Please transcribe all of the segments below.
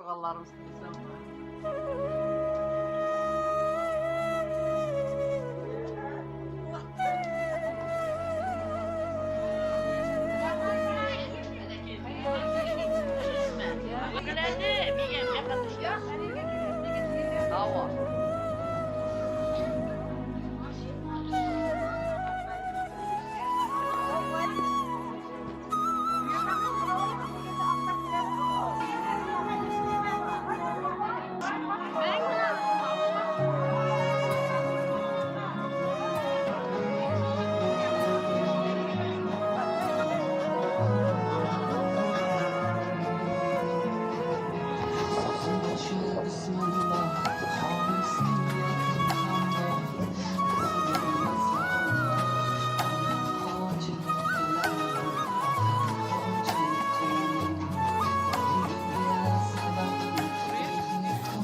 ağalarım istesem mi? Hava.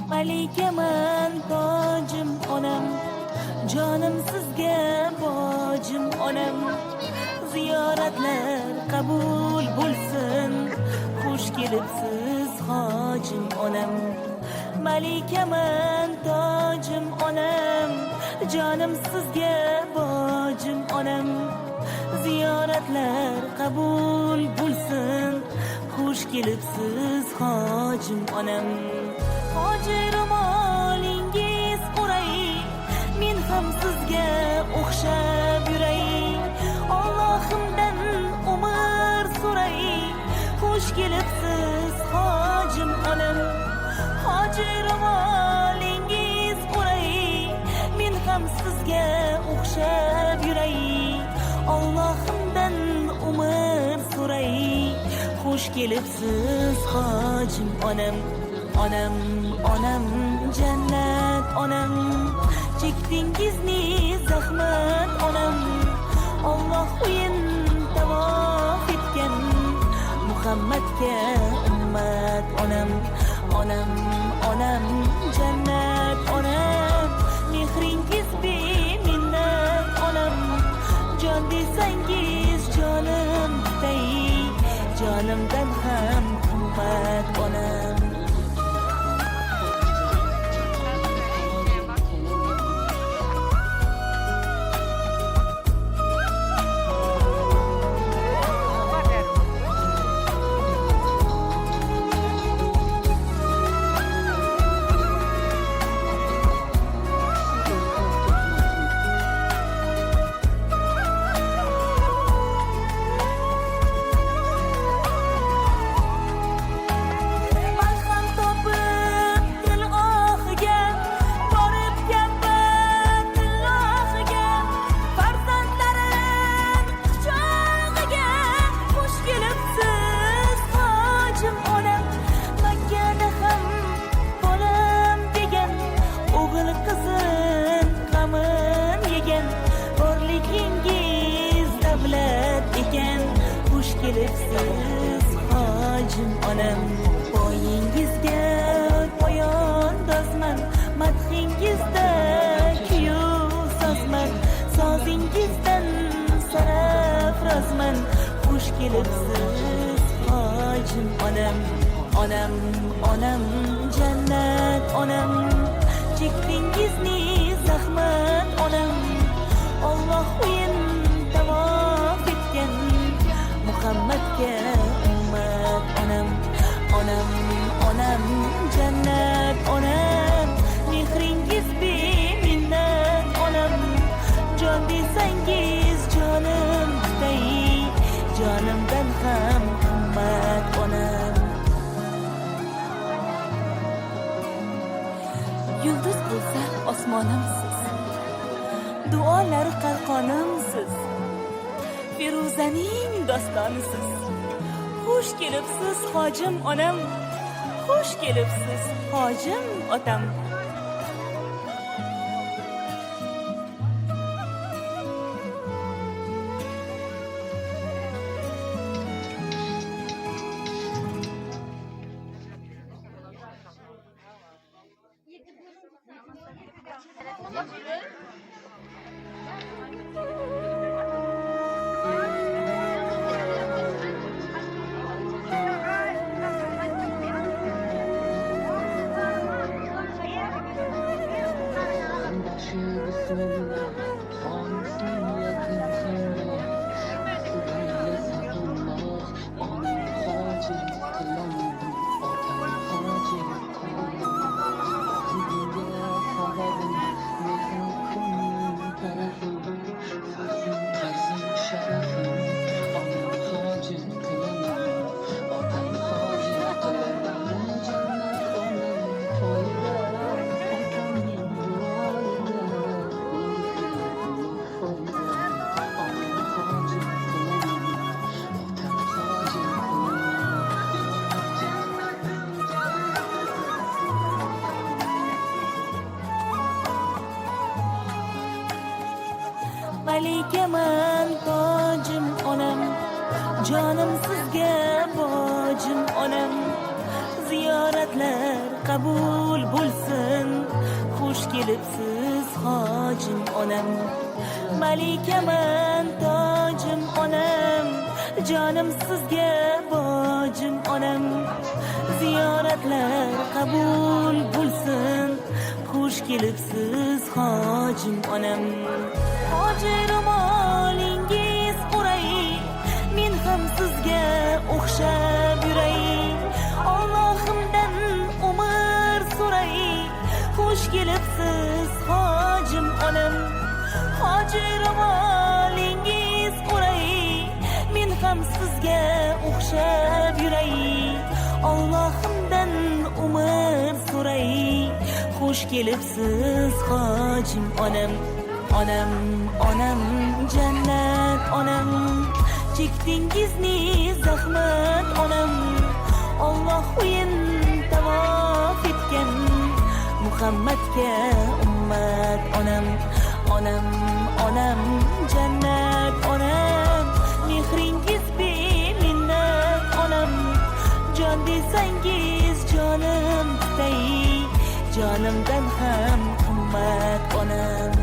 Malikaman tojim onam, jonim sizga bojim onam. Ziyoratlar qabul bo'lsin, xush kelibsiz hojim onam. Malikaman tojim onam, jonim sizga bojim onam. Ziyoratlar qabul bo'lsin, xush kelibsiz hojim onam. Hoji ro'molingiz o'ray, men ham sizga o'xshab yuray. Allohimdan umr so'ray, xush kelibsiz hojim onam. Hoji ro'molingiz o'ray, men ham sizga o'xshab yuray. Allohimdan umr so'ray, xush kelibsiz hojim onam. Onam, onam, jannat onam, chekdingizni zahmat onam. Alloh o'yin tavof etgan Muhammadga ummat onam. Onam, onam, jannat onam, mehringiz beminnat onam. Jon desangiz jonim tutay, jonimdan ham qimmat onam. Kelibsiz hojim onam, poyingizga poyon dozman, madhingizda kuyu sozman, sozingizdan sarafrozman. Xush kelibsiz hojim onam. Onam, onam, jannat onam, chekdingizni zahmat onam. Alloh o'yin tavof etgan Muhammadga ummat onam. Onam, onam, jannat onam, mehringiz beminnat onam. Jon desangiz jonim tutay, jonimdan ham qimmat onam. Yulduz bo'lsa osmonimsiz, duolar qalqonimsiz, Feruzaning dostonisiz. Xush kelibsiz hojim onam, xush kelibsiz hojim otam. malikaman tojim onam, jonim sizga bojim onam. Ziyoratlar qabul bo'lsin, xush kelibsiz hojim onam. Malikaman tojim onam, jonim sizga bojim onam. Ziyoratlar qabul bo'lsin, xush kelibsiz hojim onam. Hoji ro'molingiz o'ray, men ham sizga o'xshab yuray. Allohimdan umr so'ray, xush kelibsiz hojim onam. Hoji ro'molingiz o'ray, men ham sizga o'xshab yuray. Allohimdan umr so'ray, xush kelibsiz hojim onam. Onam, onam, jannat onam, chekdingizni zahmat onam. Alloh o'yin tavof etgan Muhammadga ummat onam. Onam, onam, jannat onam, mehringiz beminnat onam. Jon desangiz jonim tutay, jonimdan ham qimmat onam.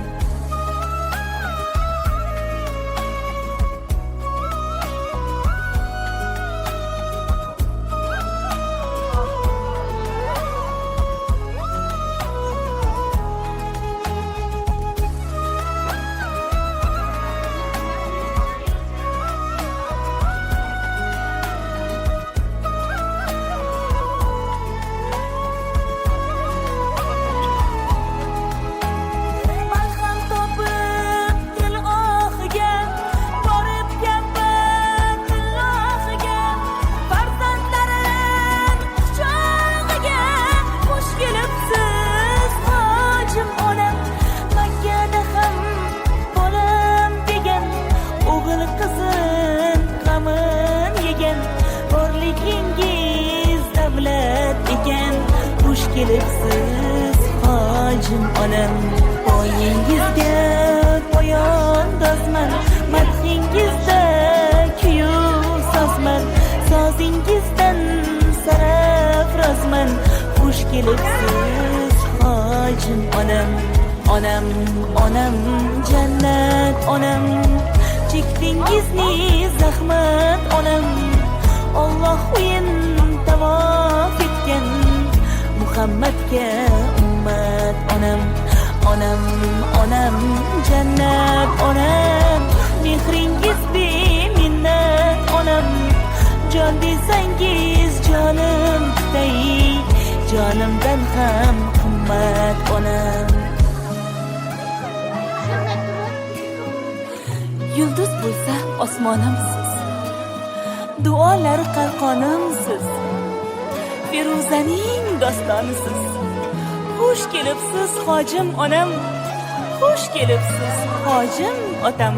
Kelibsiz hojim onam. Poyingizga poyon dosman, madhingizda kuyu sozman. Sozingizdan sarafrozman, xush kelibsiz hojim onam. Onam, onam, jannat onam, chekdingizni zahmat onam. Alloh o'yin tavof etgan Muhammadga ummat onam. Onam, onam, jannat onam, mehringiz beminnat onam. Jon desangiz jonim tutay, jonimdan ham qimmat onam. Yulduz bo'lsa osmonimsiz, duolar qalqonimsiz, Feruzaning dostonisiz. Xush kelibsiz hojim onam, xush kelibsiz hojim otam.